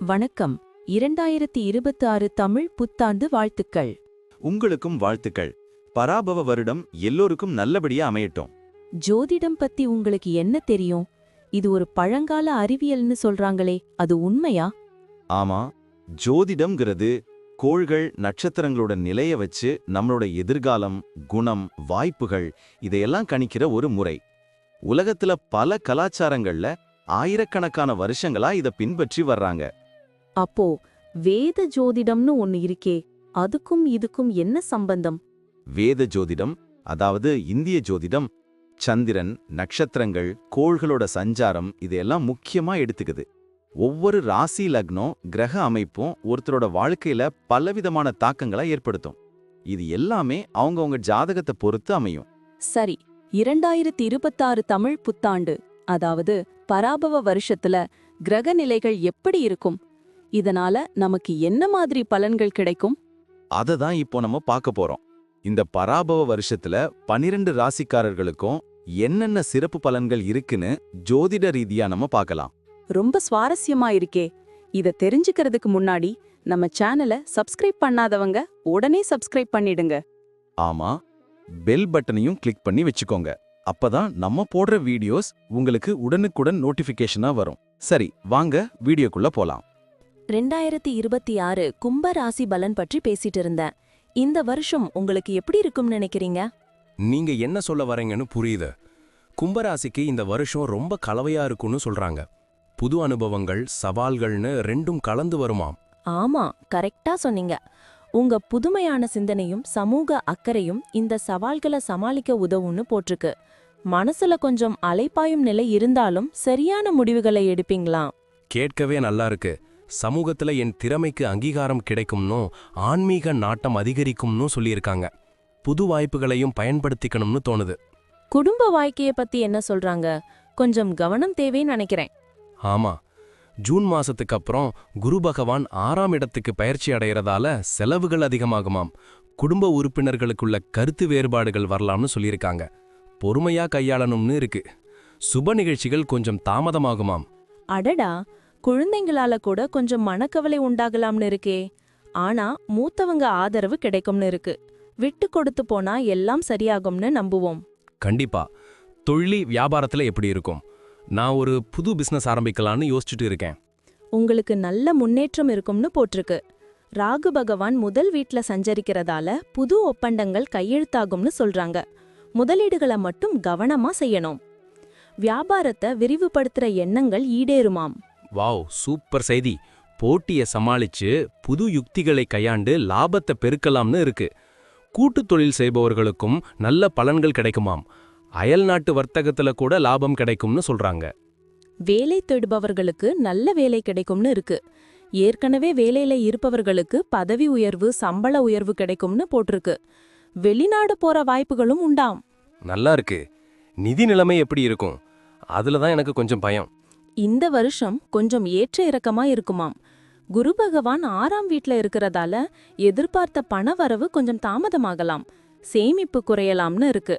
வணக்கம். 2026 தமிழ் புத்தாண்டு வாழ்த்துக்கள். உங்களுக்கும் வாழ்த்துக்கள். பராபவ வருடம் எல்லோருக்கும் நல்லபடியா அமையட்டும். ஜோதிடம் பத்தி உங்களுக்கு என்ன தெரியும்? இது ஒரு பழங்கால அறிவியல்னு சொல்றாங்களே, அது உண்மையா? ஆமா, ஜோதிடம்ங்கிறது கோள்கள் நட்சத்திரங்களோட நிலைய வச்சு நம்மளோட எதிர்காலம், குணம், வாய்ப்புகள் இதையெல்லாம் கணிக்கிற ஒரு முறை. உலகத்துல பல கலாச்சாரங்கள்ல ஆயிரக்கணக்கான வருஷங்களா இத பின்பற்றி வர்றாங்க. அப்போ வேத ஜோதிடம்னு ஒன்னு இருக்கே, அதுக்கும் இதுக்கும் என்ன சம்பந்தம்? வேத ஜோதிடம், அதாவது இந்திய ஜோதிடம், சந்திரன், நட்சத்திரங்கள், கோள்களோட சஞ்சாரம் இதையெல்லாம் முக்கியமா எடுத்துக்குது. ஒவ்வொரு ராசி லக்னம், கிரக அமைப்பும் ஒருத்தரோட வாழ்க்கையில பலவிதமான தாக்கங்களை ஏற்படுத்தும். இது எல்லாமே அவங்கவங்க ஜாதகத்தை பொறுத்து அமையும். சரி, 2026 தமிழ் புத்தாண்டு, அதாவது பராபவ வருஷத்துல கிரக நிலைகள் எப்படி இருக்கும்? இதனால நமக்கு என்ன மாதிரி பலன்கள் கிடைக்கும்? அததான் இப்போ நம்ம பார்க்க போறோம். இந்த பராபவ வருஷத்துல 12 ராசிக்காரர்களுக்கும் என்னென்ன சிறப்பு பலன்கள் இருக்குன்னு ஜோதிட ரீதியா நம்ம பார்க்கலாம். ரொம்ப சுவாரஸ்யமா இருக்கே. இத தெரிஞ்சுக்கிறதுக்கு முன்னாடி நம்ம சேனலை சப்ஸ்கிரைப் பண்ணாதவங்க உடனே சப்ஸ்கிரைப் பண்ணிடுங்க. ஆமா, பெல் பட்டனையும் கிளிக் பண்ணி வச்சுக்கோங்க. அப்பதான் நம்ம போடுற வீடியோஸ் உங்களுக்கு உடனுக்குடன் நோட்டிபிகேஷனா வரும். சரி, வாங்க வீடியோக்குள்ள போலாம். 2026 கும்ப ராசி பலன் பற்றி பேசிட்டு இருந்தேன். இந்த வருஷம் உங்களுக்கு எப்படி இருக்கும்னு நினைக்கிறீங்க? நீங்க என்ன சொல்ல வரீங்கன்னு புரியுது. கும்பராசிக்கு இந்த வருஷம் ரொம்ப கலவையா இருக்கும்னு சொல்றாங்க. புது அனுபவங்கள், சவால்கள்னு ரெண்டும் கலந்து வருமாம். ஆமா, கரெக்டா சொன்னீங்க. உங்க புதுமையான சிந்தனையும் சமூக அக்கறையும் இந்த சவால்களை சமாளிக்க உதவும்னு போட்டிருக்கு. மனசுல கொஞ்சம் அலைப்பாயும் நிலை இருந்தாலும் சரியான முடிவுகளை எடுப்பீங்களா? கேட்கவே நல்லா இருக்கு. சமூகத்துல என் திறமைக்கு அங்கீகாரம் கிடைக்கும்னு, ஆன்மீக நாட்டம் அதிகரிக்கும்னு சொல்லியிருக்காங்க. புது வாய்ப்புகளையும் பயன்படுத்திக்கணும்னு தோணுது. குடும்ப வாழ்க்கைய பத்தி என்ன சொல்றாங்க? கொஞ்சம் கவனம் தேவைன்னு நினைக்கிறேன். ஆமா, ஜூன் மாசத்துக்கு அப்புறம் குரு பகவான் 6ஆம் இடத்துக்கு பயிற்சி அடைகிறதால செலவுகள் அதிகமாகுமாம். குடும்ப உறுப்பினர்களுக்குள்ள கருத்து வேறுபாடுகள் வரலாம்னு சொல்லியிருக்காங்க. பொறுமையா கையாளணும்னு இருக்கு. சுப நிகழ்ச்சிகள் கொஞ்சம் தாமதமாகுமாம். அடடா, குழந்தைங்களால கூட கொஞ்சம் மனக்கவலை உண்டாகலாம்னு இருக்கே. ஆனா மூத்தவங்க ஆதரவு கிடைக்கும்னு இருக்கு. விட்டு கொடுத்து போனா எல்லாம் சரியாகும்னு நம்புவோம். கண்டிப்பா. தொழில் வியாபாரத்துல எப்படி இருக்கும்? நான் ஒரு புது பிசினஸ் ஆரம்பிக்கலான்னு யோசிச்சுட்டு இருக்கேன். உங்களுக்கு நல்ல முன்னேற்றம் இருக்கும்னு போட்டிருக்கு. ராகு பகவான் முதல் வீட்ல சஞ்சரிக்கிறதால புது ஒப்பந்தங்கள் கையெழுத்தாகும்னு சொல்றாங்க. முதலீடுகளை மட்டும் கவனமா செய்யணும். வியாபாரத்தை விரிவுபடுத்துற எண்ணங்கள் ஈடேறுமாம். வாவ், சூப்பர் செய்தி. போட்டியை சமாளிச்சு புது யுக்திகளை கையாண்டு லாபத்தை பெருக்கலாம்னு இருக்கு. கூட்டு தொழில் செய்பவர்களுக்கும் நல்ல பலன்கள் கிடைக்குமாம். அயல்நாட்டு வர்த்தகத்துல கூட லாபம் கிடைக்கும்னு சொல்றாங்க. வேலை தேடுபவர்களுக்கு நல்ல வேலை கிடைக்கும்னு இருக்கு. ஏற்கனவே வேலையில இருப்பவர்களுக்கு பதவி உயர்வு, சம்பள உயர்வு கிடைக்கும்னு போட்டிருக்கு. வெளிநாடு போற வாய்ப்புகளும் உண்டாம். நல்லா இருக்கு. நிதி நிலைமை எப்படி இருக்கும்? அதுலதான் எனக்கு கொஞ்சம் பயம். இந்த வருஷம் கொஞ்சம் ஏற்ற இறக்கமா இருக்குமாம். குரு பகவான் 6ஆம் வீட்ல இருக்கிறதால எதிர்பார்த்த பணவரவு கொஞ்சம் தாமதமாகலாம். சேமிப்பு குறையலாம்னு இருக்கு.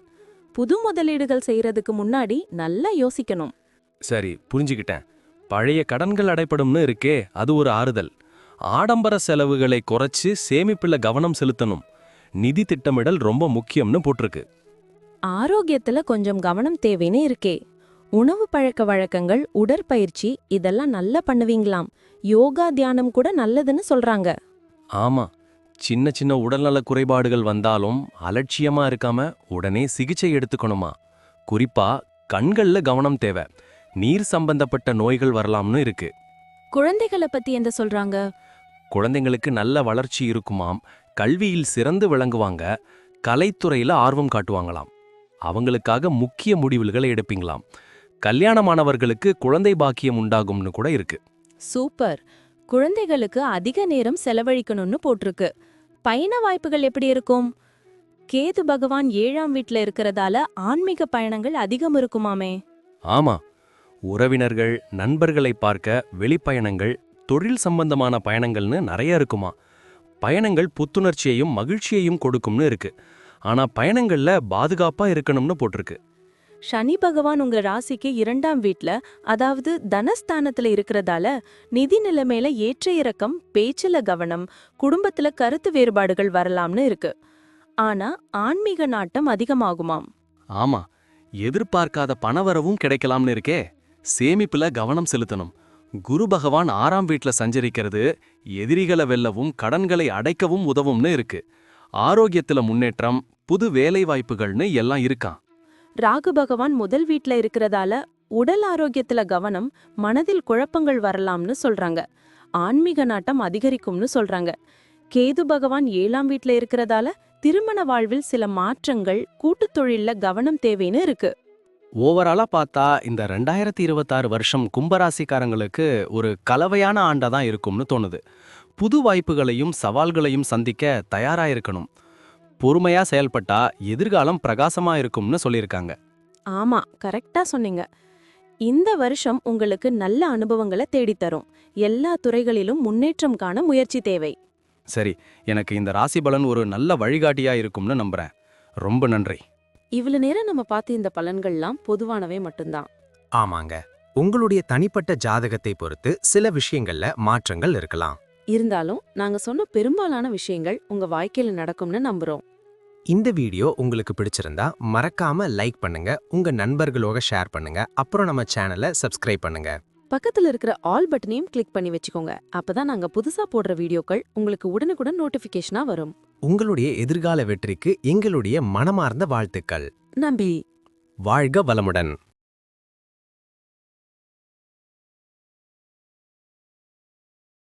புது முதலீடுகள் செய்யறதுக்கு முன்னாடி நல்லா யோசிக்கணும். சரி, புரிஞ்சுக்கிட்டேன். பழைய கடன்கள் அடைப்படும்னு இருக்கே, அது ஒரு ஆறுதல். ஆடம்பர செலவுகளை குறைச்சு சேமிப்புல கவனம் செலுத்தணும். நிதி திட்டமிடல் ரொம்ப முக்கியம்னு போட்டிருக்கு. ஆரோக்கியத்துல கொஞ்சம் கவனம் தேவைன்னு இருக்கே. உணவு பழக்க வழக்கங்கள், உடற்பயிற்சி இதெல்லாம் நல்லா பண்ணுவீங்களாம். யோகா, தியானம் கூட நல்லதுன்னு சொல்றாங்க. ஆமா, சின்ன சின்ன உடல்நல குறைபாடுகள் வந்தாலும் அலட்சியமா இருக்காம உடனே சிகிச்சை எடுத்துக்கணுமா. குறிப்பா கண்கள்ல கவனம் தேவை. நீர் சம்பந்தப்பட்ட நோய்கள் வரலாம்னு இருக்கு. குழந்தைகளை பத்தி என்ன சொல்றாங்க? குழந்தைங்களுக்கு நல்ல வளர்ச்சி இருக்குமாம். கல்வியில் சிறந்து விளங்குவாங்க. கலைத்துறையில ஆர்வம் காட்டுவாங்களாம். அவங்களுக்காக முக்கிய முடிவுகளை எடுப்பீங்களாம். கல்யாணமானவர்களுக்கு குழந்தை பாக்கியம் உண்டாகும்னு கூட இருக்கு. சூப்பர். குழந்தைகளுக்கு அதிக நேரம் செலவழிக்கணும்னு போட்டிருக்கு. பயண வாய்ப்புகள் எப்படி இருக்கும்? கேது பகவான் 7ஆம் வீட்ல இருக்கிறதால ஆன்மீக பயணங்கள் அதிகம் இருக்குமாமே. ஆமா, உறவினர்கள், நண்பர்களை பார்க்க வெளிப்பயணங்கள், தொழில் சம்பந்தமான பயணங்கள்னு நிறைய இருக்குமா. பயணங்கள் புத்துணர்ச்சியையும் மகிழ்ச்சியையும் கொடுக்கும்னு இருக்கு. ஆனா பயணங்கள்ல பாதுகாப்பா இருக்கணும்னு போட்டிருக்கு. சனி பகவான் உங்க ராசிக்கு 2ஆம் வீட்ல, அதாவது தனஸ்தானத்துல இருக்கிறதால நிதி நிலைமையில ஏற்ற இறக்கம், பேச்சுல கவனம், குடும்பத்துல கருத்து வேறுபாடுகள் வரலாம்னு இருக்கு. ஆனா ஆன்மீக நாட்டம் அதிகமாகுமாம். ஆமா, எதிர்பார்க்காத பணவரவும் கிடைக்கலாம்னு இருக்கே. சேமிப்புல கவனம் செலுத்தணும். குரு பகவான் 6ஆம் வீட்ல சஞ்சரிக்கிறது எதிரிகளை வெல்லவும் கடன்களை அடைக்கவும் உதவும்னு இருக்கு. ஆரோக்கியத்துல முன்னேற்றம், புது வேலை வாய்ப்புகள்னு எல்லாம் இருக்காம். ராகு பகவான் முதல் வீட்ல இருக்கிறதால உடல் ஆரோக்கியத்துல கவனம், மனதில் குழப்பங்கள் வரலாம்னு சொல்றாங்க. ஆன்மீக நாட்டம் அதிகரிக்கும்னு சொல்றாங்க. கேது பகவான் 7ஆம் வீட்ல இருக்கிறதால திருமண வாழ்வில் சில மாற்றங்கள், கூட்டுத் தொழில்ல கவனம் தேவைன்னு இருக்கு. ஓவராலா பார்த்தா இந்த 2026 வருஷம் கும்பராசிக்காரங்களுக்கு ஒரு கலவையான ஆண்டா தான் இருக்கும்னு தோணுது. புது வாய்ப்புகளையும் சவால்களையும் சந்திக்க தயாரா இருக்கணும். பொறுமையா செயல்பட்டா எதிர்காலம் பிரகாசமா இருக்கும்னு சொல்லியிருக்காங்க. ஆமா, கரெக்டா சொன்னீங்க. இந்த வருஷம் உங்களுக்கு நல்ல அனுபவங்களை தேடித்தரும். எல்லா துறைகளிலும் முன்னேற்றம் காண முயற்சி தேவை. சரி, எனக்கு இந்த ராசி பலன் ஒரு நல்ல வழிகாட்டியா இருக்கும்னு நம்புறேன். ரொம்ப நன்றி. இவ்வளவு நேரம் நம்ம பார்த்த இந்த பலன்கள்லாம் பொதுவானவே மட்டும்தான். ஆமாங்க, உங்களுடைய தனிப்பட்ட ஜாதகத்தை பொறுத்து சில விஷயங்கள்ல மாற்றங்கள் இருக்கலாம். இருந்தாலும் நாங்க சொன்ன பெரும்பாலான விஷயங்கள் உங்க வாழ்க்கையில நடக்கும்னு நம்புறோம். இந்த வீடியோ உங்களுக்கு பிடிச்சிருந்தா மறக்காம லைக் பண்ணுங்க, உங்க நண்பர்களோட ஷேர் பண்ணுங்க, அப்புறம் நம்ம சேனலை சப்ஸ்கிரைப் பண்ணுங்க. பக்கத்துல இருக்கிற ஆல் பட்டனையும் கிளிக் பண்ணி வச்சுக்கோங்க. அப்பதான் நாங்க புதுசா போடுற வீடியோக்கள் உங்களுக்கு உடனுக்குடன் நோட்டிபிகேஷனா வரும். உங்களுடைய எதிர்கால வெற்றிக்கு எங்களுடைய மனமார்ந்த வாழ்த்துக்கள். நம்பி வாழ்க வளமுடன்.